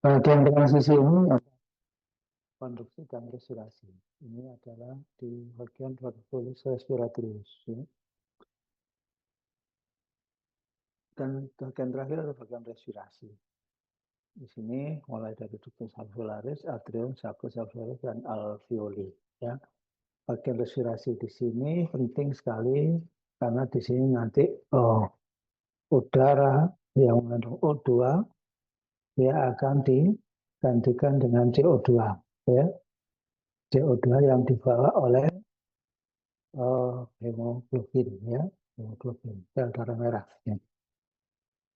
Bagian tengah sisi ini ada konduksi dan respirasi. Ini adalah di bagian trabeculus respiratorius. Ya. Dan bagian terakhir adalah bagian respirasi. Di sini mulai dari ductus alveolaris, atrium, sacus alveolaris, dan alveoli. Ya. Bagian respirasi di sini penting sekali karena di sini nanti udara yang mengandung O2 dia akan digantikan dengan CO2. Ya. CO2 yang dibawa oleh hemoglobin, ya, hemoglobin sel darah merah,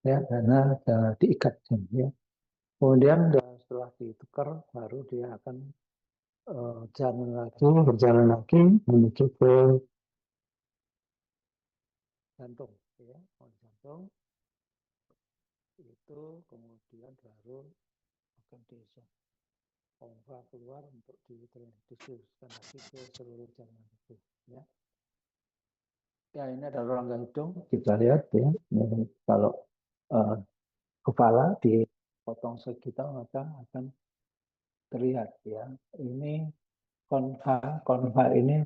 ya, karena diikat, ya. Kemudian setelah ditukar, baru dia akan berjalan lagi menuju ke jantung, ya, jantung itu kemudian baru akan dipompa keluar untuk didistribusikan lagi ke seluruh jaringan tubuh, ya. Ya, ini adalah rongga hidung, kita lihat, ya. Ini kalau kepala dipotong segitu maka akan terlihat, ya. Ini konva ini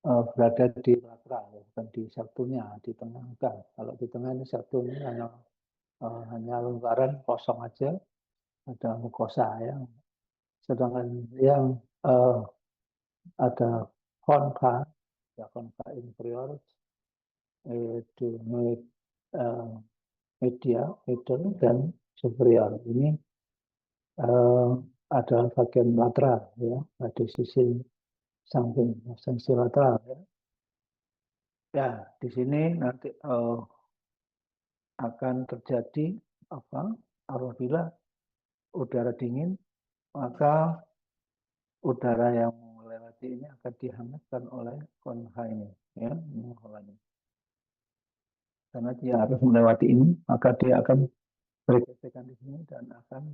berada di lateral, ya, bukan di septumnya, di tengah enggak. Kalau di tengah ini septum ini hanya lingkaran kosong aja, ada mukosa, ya. Sedangkan yang ada konva, ya, konva inferior itu media, middle, dan superior. Ini adalah bagian lateral, ya, di sisi samping, sisi lateral, ya. Ya, di sini nanti akan terjadi apa? Apabila udara dingin, maka udara yang melewati ini akan dihangatkan oleh konva ini, ya, ini. Karena dia harus melewati ini, maka dia akan bergesekan di sini dan akan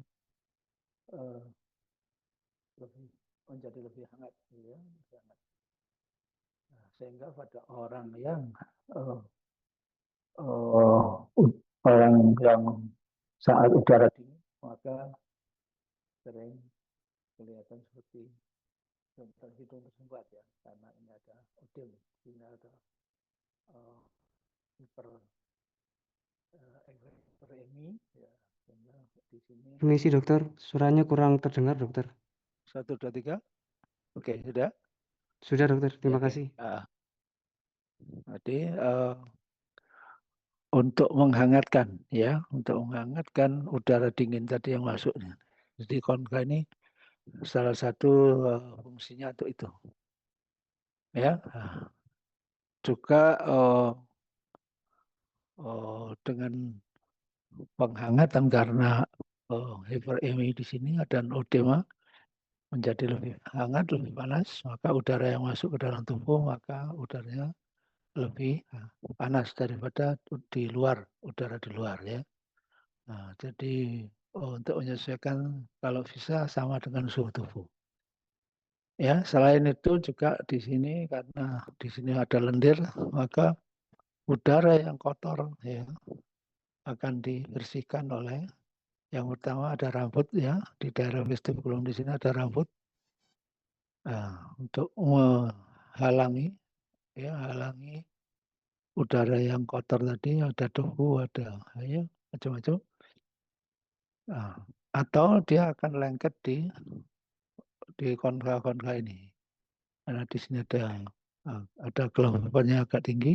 menjadi lebih hangat, ya, lebih hangat. Nah, sehingga pada orang yang orang yang saat udara dingin, maka sering kelihatan seperti hidung tersumbat, ya, karena ini ada odem, ini ada hiperemi, ya, sehingga di sini. Permisi dokter, suaranya kurang terdengar dokter. 1, 2, 3, oke, sudah. Sudah dokter, terima kasih. Jadi untuk menghangatkan, ya, untuk menghangatkan udara dingin tadi yang masuknya. Jadi konva ini salah satu fungsinya untuk itu, ya. Juga dengan penghangatan karena hiperemi di sini dan odema menjadi lebih hangat, lebih panas, maka udara yang masuk ke dalam tubuh maka udaranya lebih panas daripada di luar, udara di luar, ya. Nah, jadi untuk menyesuaikan kalau bisa sama dengan suhu tubuh. Ya, selain itu juga di sini karena di sini ada lendir, maka udara yang kotor, ya, akan dibersihkan oleh yang pertama ada rambut, ya, di daerah vestibulorum di sini ada rambut. Nah, untuk menghalangi, ya, halangi udara yang kotor tadi, ada debu, ada, ya, macam-macam. Nah, atau dia akan lengket di konva-konva ini. Karena di sini ada kelembabannya agak tinggi,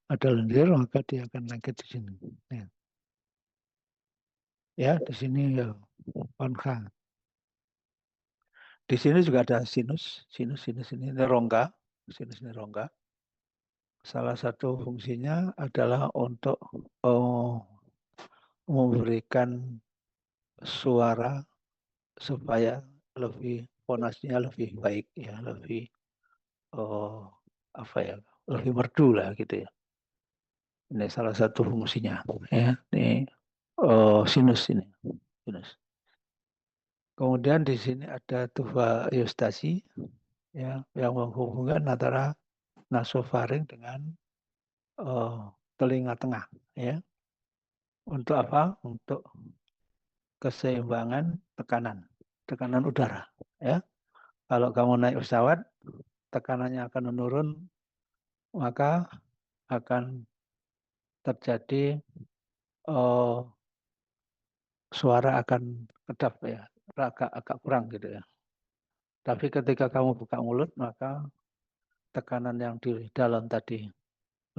ada lendir, maka dia akan lengket di sini. Ya, ya, di sini ya, konva. Di sini juga ada sinus ini rongga, sinus ini rongga. Salah satu fungsinya adalah untuk memberikan suara supaya lebih fonasnya lebih baik, ya, lebih apa ya, lebih merdu lah gitu, ya. Ini salah satu fungsinya, ya. Ini sinus ini, sinus. Kemudian di sini ada tuba eustasi, ya, yang menghubungkan antara nasofaring dengan telinga tengah, ya. Untuk apa? Untuk keseimbangan tekanan udara. Ya, kalau kamu naik pesawat, tekanannya akan menurun, maka akan terjadi suara akan kedap ya, agak kurang gitu ya. Tapi ketika kamu buka mulut, maka tekanan yang di dalam tadi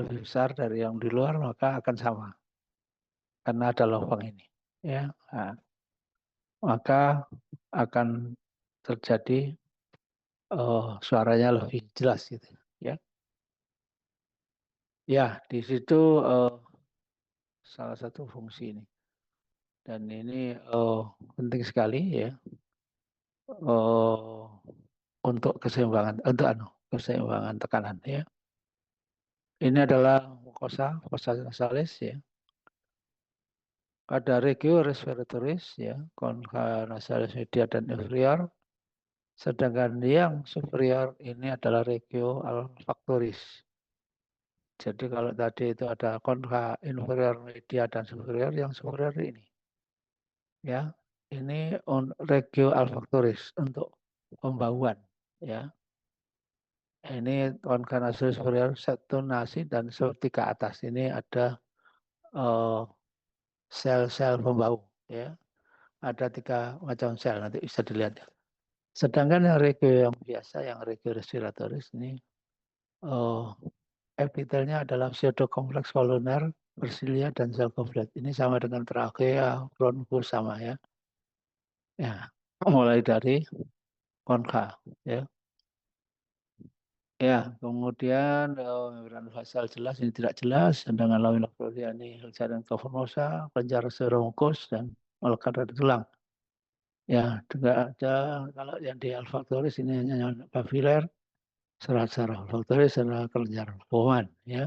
lebih besar dari yang di luar, maka akan sama karena ada lubang ini. Ya, nah, maka akan terjadi suaranya lebih jelas gitu. Ya, ya di situ salah satu fungsi ini. Dan ini penting sekali ya untuk keseimbangan tekanan ya. Ini adalah mukosa nasalis ya. Ada regio respiratoris ya, concha nasalis media dan inferior. Sedangkan yang superior ini adalah regio olfactoris. Jadi kalau tadi itu ada concha inferior media dan superior, yang superior ini ya. Ini regio olfactoris untuk pembauan ya. Ini concha nasalis superior satu nasi dan seperti ke atas ini ada sel-sel pembau ya. Ada 3 macam sel, nanti bisa dilihat. Sedangkan yang regio yang biasa, yang regio respiratoris ini epitelnya adalah pseudokompleks koloner, bersilia dan sel goblet. Ini sama dengan trakea, bronkus sama ya. Ya, mulai dari konka ya. Ya, kemudian membran fasal jelas ini tidak jelas, sedangkan lamina propria ini jalan formosa, kelenjar serongkos dan melekat dari tulang. Ya, juga ada kalau yang di olfaktoris ini hanya papiler, serat-serat olfaktoris, dan kelenjar bauan. Ya,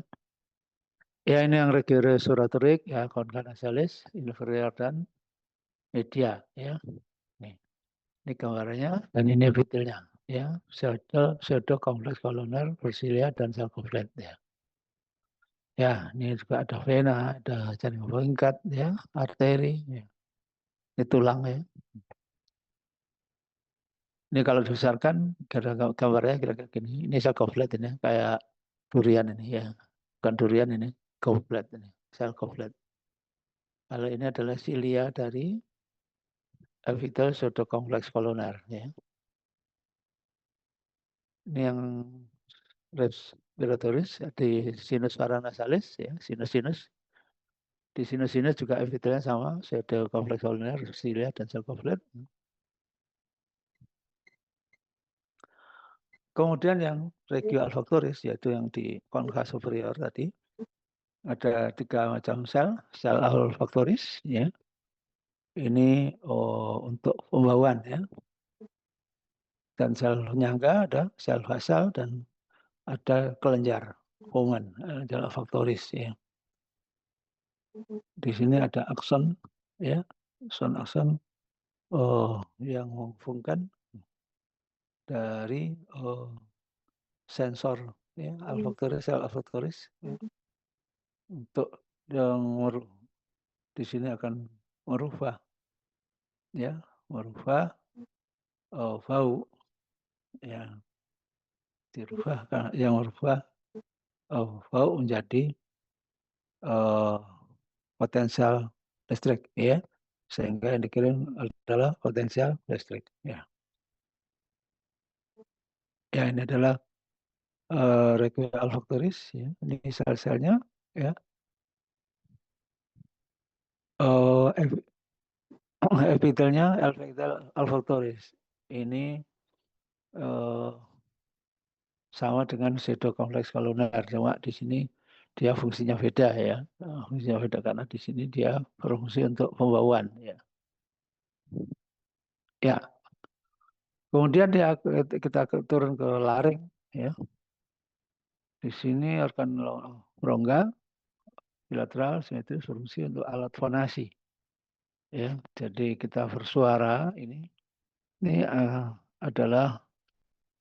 ya ini yang regiorestoratorik, ya concha nasalis, inferior dan media. Ya, ini gambarnya dan ini epitelnya. Ya, pseudo kompleks koloner, bersilia dan sel goblet. Ya. Ya, ini juga ada vena, ada jaring pengikat, ya, arteri, ya. Ini tulang ya. Ini kalau dibesarkan, gambarnya kira-kira gini. Ini sel goblet ini, kayak durian ini ya. Bukan durian ini, goblet ini, sel goblet. Kalau ini adalah silia dari epitel pseudokompleks koloner ya. Ini yang respiratoris di sinus paranasalis ya, sinus-sinus. Di sinus-sinus juga epitelnya sama, pseudokompleks koloner, silia dan sel goblet. Kemudian yang regio olfaktoris, yaitu yang di konka superior tadi, ada 3 macam sel olfaktoris ya. Ini untuk pembauan ya. Dan sel penyangga ada sel basal dan ada kelenjar Bowman, adalah faktoris ya. Di sini ada akson ya, akson yang menghubungkan dari sensor ya, sel olfaktoris ya. Untuk yang di sini akan merubah ya, merubah bau ya, dirubah yang merubah bau menjadi potensial listrik ya, sehingga yang dikirim adalah potensial listrik ya. Ya, ini adalah regio olfaktoris ya, ini sel-selnya ya. Epitelnya epitel olfaktoris ini sama dengan pseudokompleks koloner, cuma di sini dia fungsinya beda ya, fungsinya beda karena di sini dia berfungsi untuk pembauan ya. Ya, kemudian kita turun ke laring ya. Di sini organ rongga bilateral simetris berfungsi untuk alat fonasi ya. Jadi kita bersuara ini adalah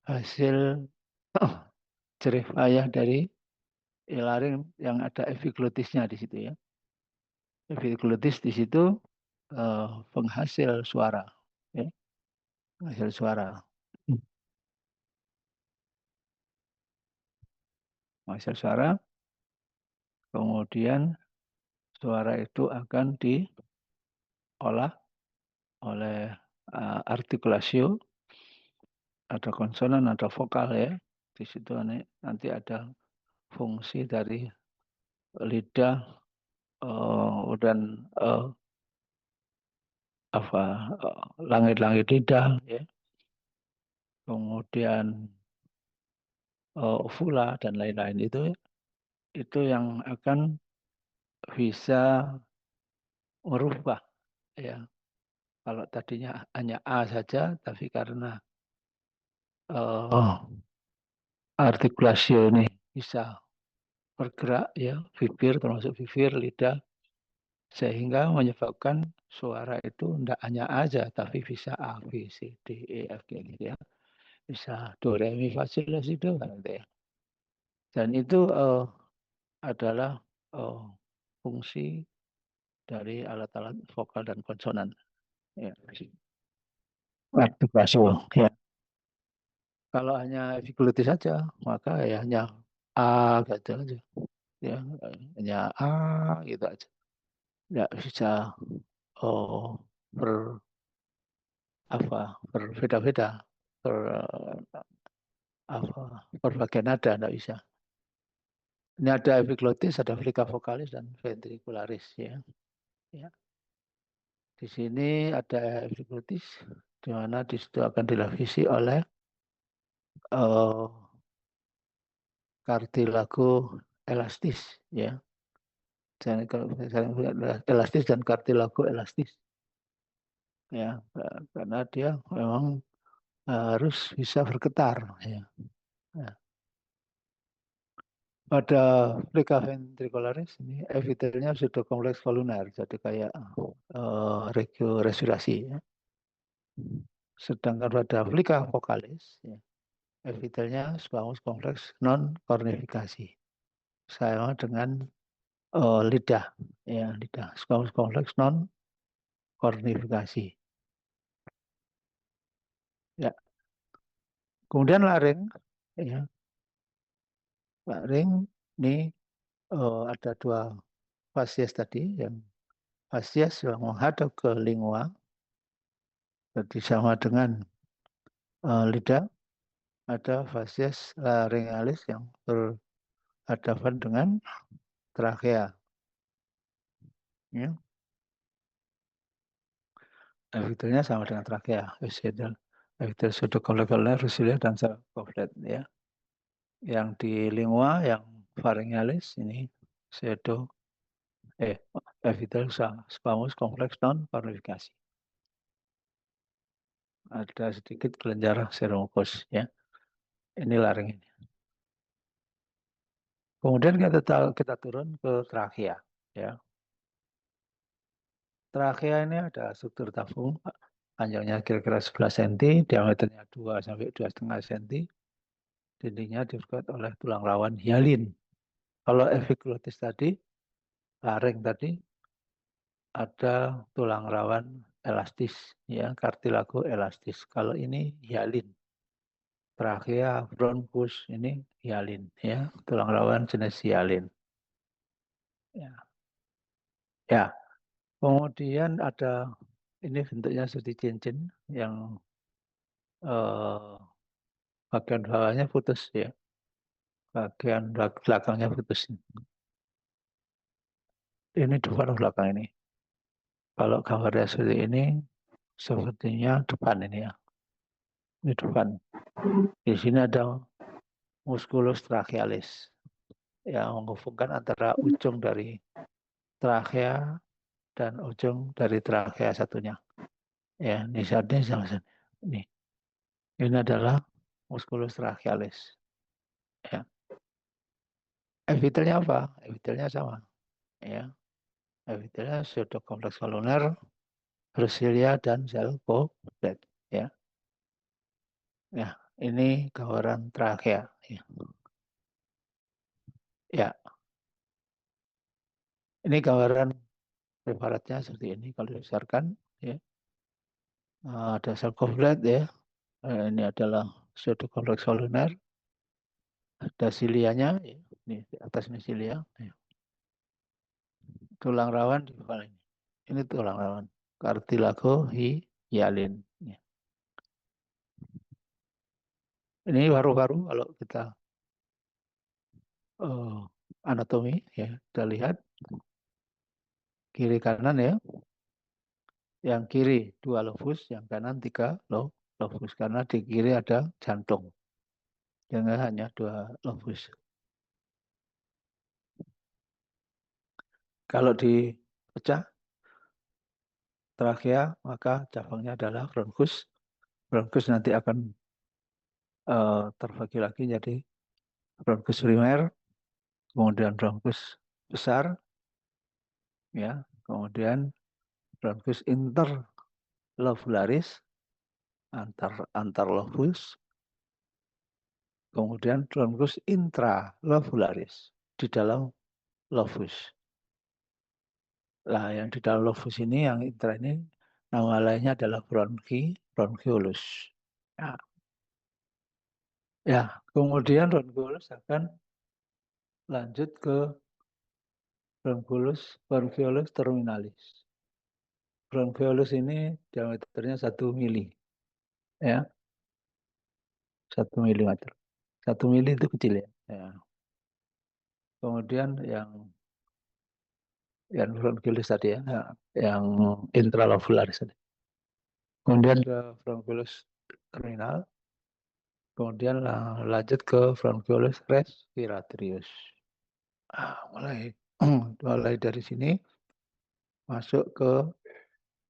hasil jerih payah dari laring yang ada epiglotisnya di situ ya. Epiglotis di situ penghasil suara, ya, penghasil suara. Penghasil suara, kemudian suara itu akan diolah oleh artikulasio, ada konsonan, ada vokal ya. Di situ nanti ada fungsi dari lidah dan langit-langit lidah ya. Kemudian uvula dan lain-lain itu yang akan bisa merubah ya. Kalau tadinya hanya A saja, tapi karena artikulasi ini bisa bergerak ya, bibir termasuk bibir, lidah, sehingga menyebabkan suara itu tidak hanya A saja, tapi bisa A, B, C, D, E, F, G gitu ya. Bisa do, re, mi, fa, sol, la, si, do kan gitu ya. Dan itu adalah fungsi dari alat-alat vokal dan konsonan. Ya. Artikulasi. Ya. Kalau hanya epiglottis saja, maka ya hanya A gitu aja. Ya, hanya A gitu aja. Nggak bisa oh, berbeda-beda, berbagai nada nggak bisa. Ini ada epiglottis, ada flika vokalis dan ventricularis ya. Ya. Di sini ada epiglottis, di mana di situ akan dilapisi oleh kartilago elastis ya. Elastis dan kartilago elastis ya, karena dia memang harus bisa bergetar ya. Nah, pada plika ventricularis ini epitelnya sudah kompleks koluner, jadi kayak regio respirasi ya. Sedangkan pada plika vokalis ya, epitelnya squamous kompleks non kornifikasi sama dengan lidah ya, lidah squamous kompleks non kornifikasi ya. Kemudian laring ya, laring ini ada dua fasies tadi, yang fasies yang menghadap ke lingua, jadi sama dengan lidah. Ada fasies laryngalis yang berhadapan dengan trakea. Ya. Epitelnya sama dengan trakea, epitel pseudocoelocolner, rusilia, dan sarcoplet. Ya. Yang di lingua, yang pharyngalis ini pseudo epitel squamous kompleks non kornifikasi. Ada sedikit kelenjar seromucus ya. Ini laring ini. Kemudian kita turun ke trakea ya. Trakea ini ada struktur tabung, panjangnya kira-kira 11 cm, diameternya 2 sampai 2,5 cm. Dindingnya dibuat oleh tulang rawan hialin. Kalau epiglottis tadi, laring tadi, ada tulang rawan elastis, ya, kartilago elastis. Kalau ini hialin. Trakea, bronkus ini hialin, ya, tulang rawan jenis hialin. Ya. Ya, kemudian ada ini bentuknya seperti cincin yang bagian bawahnya putus ya, bagian belakangnya putus. Ini depan belakang ini. Kalau gambarnya seperti ini, sepertinya depan ini ya. Ini depan. Di sini ada musculus trachealis yang menghubungkan antara ujung dari trachea dan ujung dari trachea satunya. Ya, ini saatnya sama sini. Ini adalah musculus trachealis. Ya. Epitelnya apa? Epitelnya sama. Ya. Epitelnya pseudokompleks koluner, Brusilia dan sel Goblet. Ya. Ya, ini gambaran trakea. Ya. Ya, ini gambaran preparatnya seperti ini. Kalau dibesarkan, ya, ada sarkoflet ya. Ini adalah pseudokompleks koloner. Ada silianya, ya. Ini di atas ini silia. Ya. Tulang rawan di bawah ini. Ini tulang rawan. Cartilago hyalin. Ya. Ini paru-paru kalau kita anatomi ya, kita lihat kiri kanan ya. Yang kiri 2 lobus, yang kanan 3 lobus karena di kiri ada jantung. Jangan hanya 2 lobus. Kalau dipecah trakea, maka cabangnya adalah bronkus. Bronkus nanti akan terbagi lagi jadi bronkus primer, kemudian bronkus besar, ya, kemudian bronkus interlobularis, antar lobus, kemudian bronkus intralobularis di dalam lobus. Nah, yang di dalam lobus ini, yang intra ini, nama lainnya adalah bronchiolus. Ya, ya, kemudian bronchiolus akan lanjut ke bronchiolus terminalis. Bronchiolus ini diameternya 1 mili, ya, 1 milimeter. 1 mili itu kecil ya. Ya. Kemudian yang bronchiolus tadi ya, yang intralobularis tadi. Kemudian ke bronchiolus terminal, kemudian lanjut ke bronchiolus respiratorius. Mulai dari sini masuk ke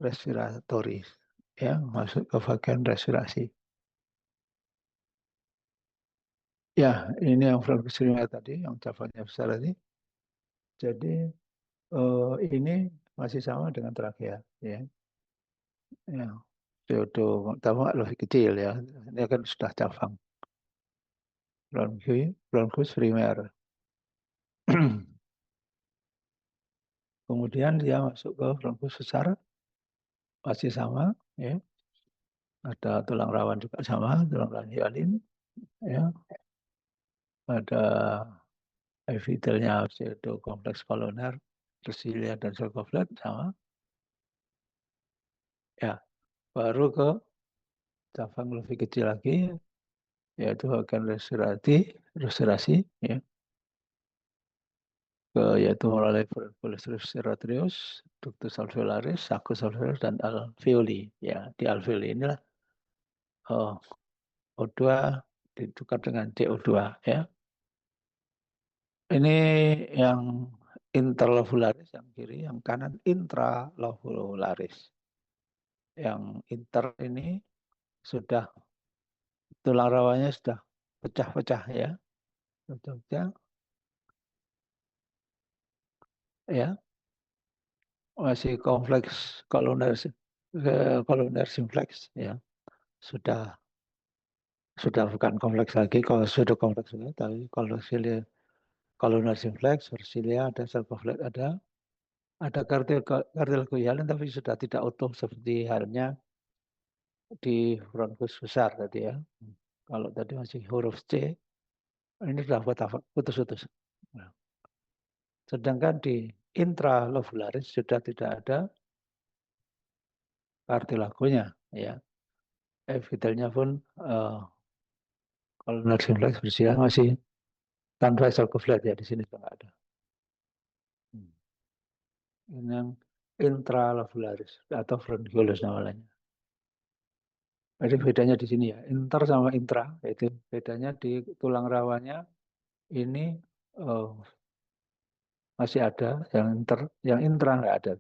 respiratoris, ya, masuk ke bagian respirasi. Ya, ini yang bronchus tadi, yang cabangnya besar tadi. Jadi ini masih sama dengan trakea, ya. Ya, tapi lebih kecil ya. Ini kan sudah cabang. Bronchus primer. Kemudian dia masuk ke bronchus besar, masih sama, ya. Ada tulang rawan juga sama, tulang rawan hyalin, ya. Ada epitelnya yaitu kompleks koloner, tersilia dan sarkoflet sama. Ya, baru ke cabang lebih kecil lagi, yaitu organ respirasi, ya. Yaitu mulai bronchus respiratorius, ductus alveolaris, sacus alveolaris, dan alveoli. Ya, di alveoli inilah O2 ditukar dengan CO2, ya. Ini yang interlobularis yang kiri, yang kanan intralobularis. Yang inter ini sudah tulang rawannya sudah pecah-pecah ya. Pecah, ya. Masih kompleks koloner simplex ya. Sudah bukan kompleks lagi, kalau sudah kompleks lagi, tapi kalau koloner simplex, versilia ada, sarkoflet ada kartil goyalen, tapi sudah tidak utuh seperti halnya di bronkus besar tadi ya. Kalau tadi masih huruf C, ini sudah putus-putus. Nah, sedangkan di intralobularis sudah tidak ada kartilagonya, ya. Epitelnya pun kalau simplex bersilang masih tanpa sarkoflet ya, di sini tidak ada. Ini yang intralobularis atau bronchiolus namanya. Jadi bedanya di sini ya, inter sama intra, itu bedanya di tulang rawannya ini uh, masih ada, yang intra nggak ada.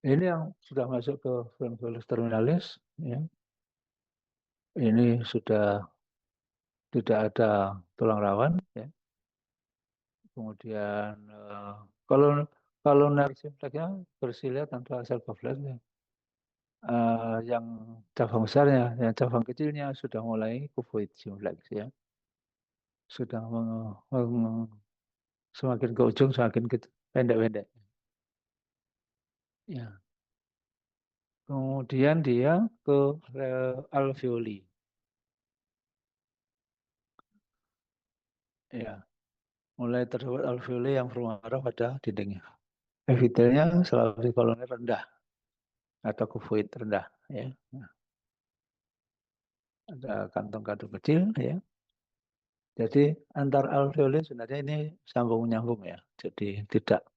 Ini yang sudah masuk ke bronchiolus terminalis, ya. Ini sudah tidak ada tulang rawan, ya. Kemudian kalau kalau simplexnya bersilia tanpa sarkoflet, ya. Yang cabang besarnya, yang cabang kecilnya sudah mulai kuboid simplex, ya. Sudah semakin ke ujung semakin pendek-pendek. Ya. Kemudian dia ke alveoli. Ya. Mulai terdapat alveoli yang bermuara pada dindingnya. Epitelnya selalu koloner rendah atau kufoid rendah. Ya. Nah, ada kantong-kantong kecil. Ya. Jadi antar alveoli sebenarnya ini sambung-nyambung ya. Jadi tidak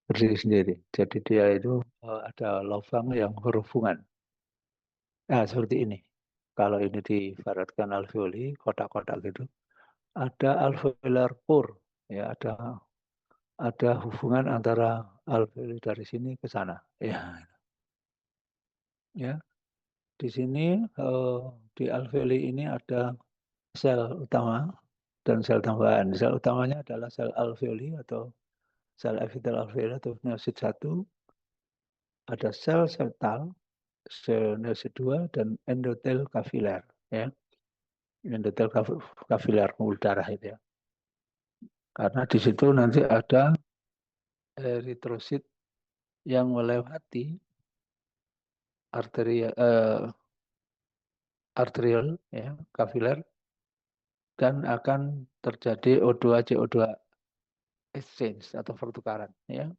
berdiri sendiri. Jadi dia itu ada lubang yang berhubungan. Nah, seperti ini. Kalau ini diibaratkan alveoli, kotak-kotak gitu, ada alveolar pore, ya ada hubungan antara alveoli dari sini ke sana. Ya, ya. Di sini di alveoli ini ada sel utama dan sel tambahan. Sel utamanya adalah sel alveoli atau sel epitel alveoli atau neosit 1, ada sel septal, sel neosit 2 dan endotel kapiler, ya. Endotel kapiler pembuluh darah itu ya. Karena di situ nanti ada eritrosit yang melewati arterial ya, kapiler dan akan terjadi O2 CO2 exchange atau pertukaran ya.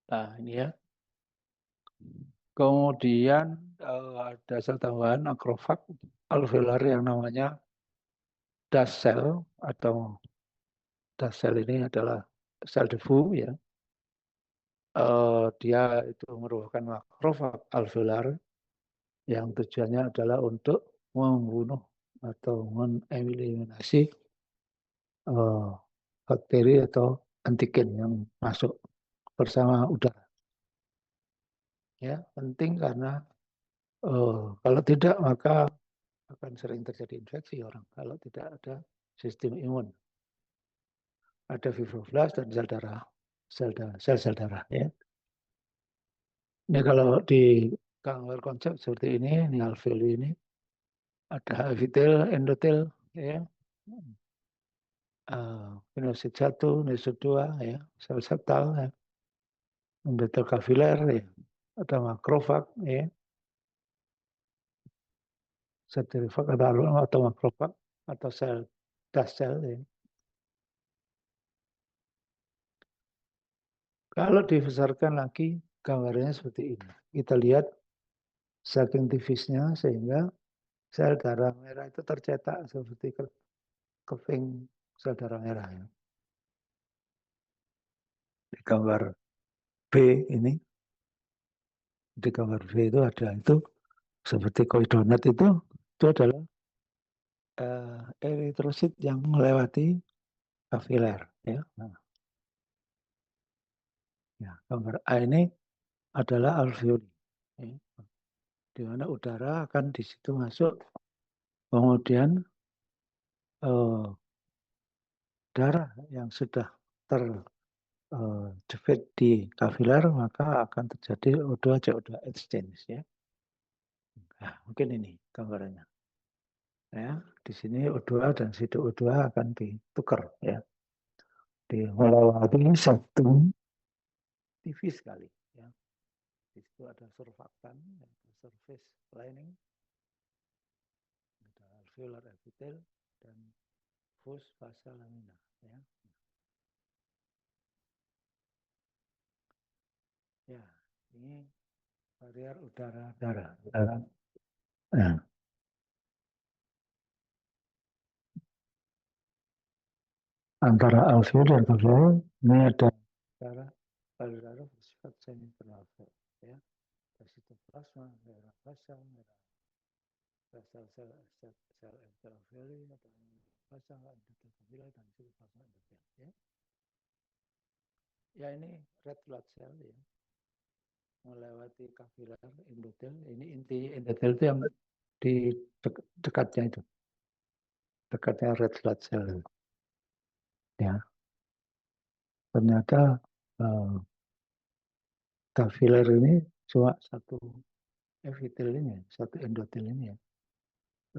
Nah, ini ya. Kemudian ada sel tambahan akrofag alveolar yang namanya das cell atau das cell ini adalah sel debu ya. Dia itu merupakan makrofag alveolar yang tujuannya adalah untuk membunuh atau mengeliminasi bakteri atau antigen yang masuk bersama udara. Ya, penting karena kalau tidak maka akan sering terjadi infeksi orang kalau tidak ada sistem imun. Ada fibroblast dan sel darah, sel-sel darah. Ya. Ini kalau di gambar konsep seperti ini alveoli ini ada epitel, endotel, ya, pinosit 1, neosit 2, ya, sel septal, ya, endotel kapiler, ya, ada makrofag, ya, sertifag atau makrofag atau sel das sel. Ya. Kalau dibesarkan lagi gambarnya seperti ini. Kita lihat saking tipisnya sehingga sel darah merah itu tercetak seperti keping sel darah merah. Ya. Di gambar B ini, di gambar B itu ada itu seperti koi donat itu adalah eritrosit yang melewati kapiler. Ya. Nah, ya, gambar A ini adalah alveoli. Ya. Di mana udara akan di situ masuk, kemudian darah yang sudah terjepit di kapiler maka akan terjadi O2 CO2 exchange ya. Nah, mungkin ini gambarannya. Ya, di sini O2 dan situ O2 akan ditukar ya. Di melewati satu tipis sekali ya. Di situ ada surfaktan, ada surface lining, ada alveolar epithel dan fus fasa lamina ya. Ya, ini barrier udara darah. Nah, antara alveol dan alveol ini ada cara payudara bersifat semi peralveol ya. Sitoplasma, daerah basal, sel alveoli atau basal, endotel dan sitoplasma endotel ya. Ya ini red blood cell ya. Melewati kapiler endotel. Ini inti endotel itu yang di dekatnya itu. Dekatnya red blood cell. Ya. Ternyata kapiler ini cuma satu epitel ini, satu endotel ini ya.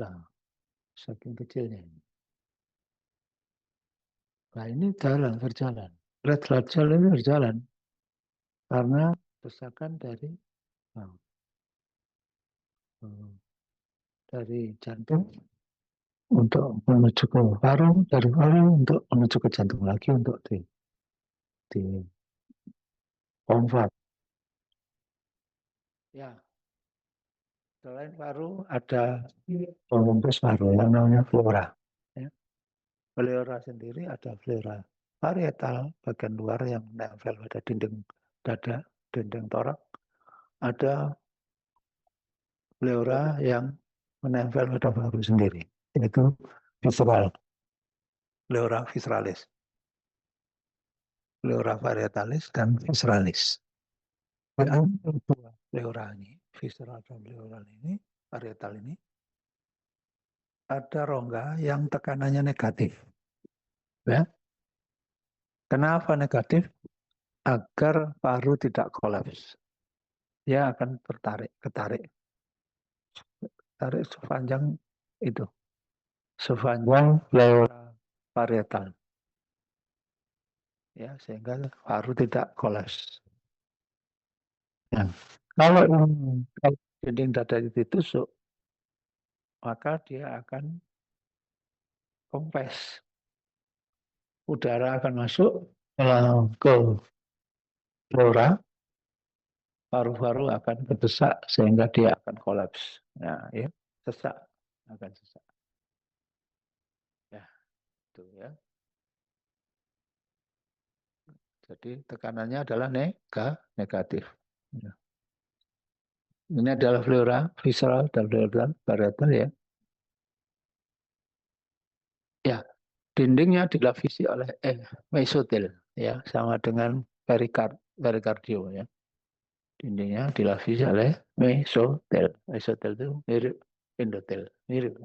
Lah, saking kecilnya ini. Nah ini berjalan. Red blood cell ini berjalan karena desakan nah, eh, dari jantung untuk menuju ke paru, dari paru untuk menuju ke jantung lagi untuk di pompa. Ya, selain paru ada pembungkus paru yang namanya pleura. Ya. Pleura sendiri ada pleura parietal bagian luar yang menempel pada dinding dada, dinding torak. Ada pleura yang menempel pada paru sendiri, yaitu visceral, pleura visceralis, pleura parietalis dan visceralis. Dua pleura ini, visceral dan pleural ini, parietal ini, ada rongga yang tekanannya negatif. Ya. Kenapa negatif? Agar paru tidak kolaps. Dia akan ketarik sepanjang itu, sepanjang pleura parietal. Ya, sehingga paru tidak kolaps. Nah, kalau dinding dada itu ditusuk, maka dia akan kempes. Udara akan masuk ke pleura, paru-paru akan kedesak sehingga dia akan kolaps. Nah, ya, sesak, akan sesak. Ya, itu ya. Jadi tekanannya adalah negatif. Ya. Ini adalah pleura visceral dan pleura parietal ya. Ya, dindingnya dilapisi oleh mesotel ya, sama dengan perikardio ya. Dindingnya dilapisi oleh mesotel. Mesotel itu mirip endotel, mirip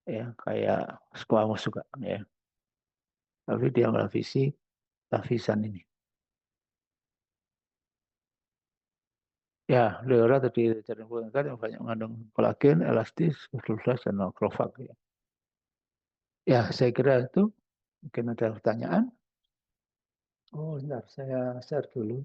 ya, kayak squamous juga ya. Tapi dia melapisi lapisan ini. Ya, pleura terdiri dari jaringan pengangkat yang banyak mengandung kolagen, elastis, fibroblast, dan makrofag ya. Ya, saya kira itu. Mungkin ada pertanyaan. Oh, bentar, saya share dulu.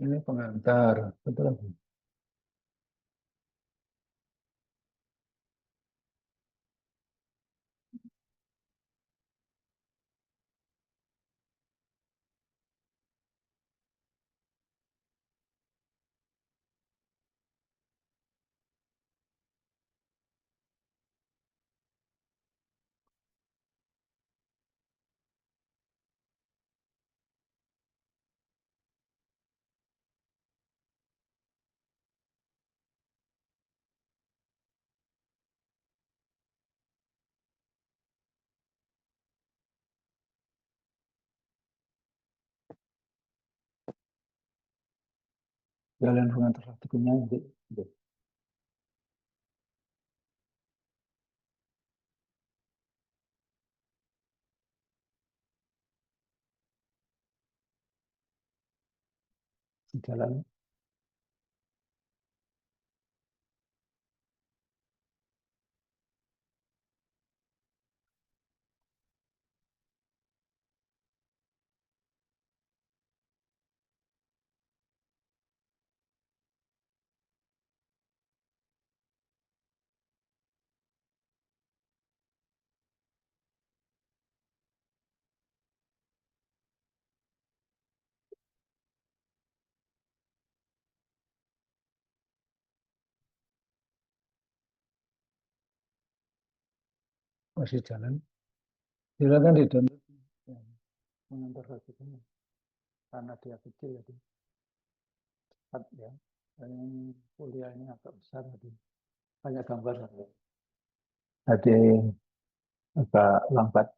Ini pengantar, betul. Jalan pengantar artikelnya nanti. Jalan masih jalan. Silakan di download pengantar artikelnya karena dia kecil jadi cepat ya. Dan yang kuliah ini agak besar jadi banyak gambar. Jadi agak lambat.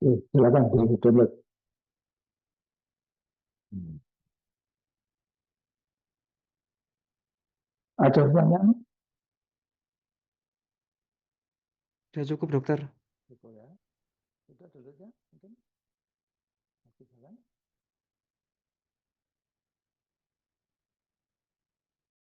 Silakan di download. Ada pertanyaan? Sudah cukup dokter. Cukup ya. Sudah dulu ya, mungkin. Masih jalan.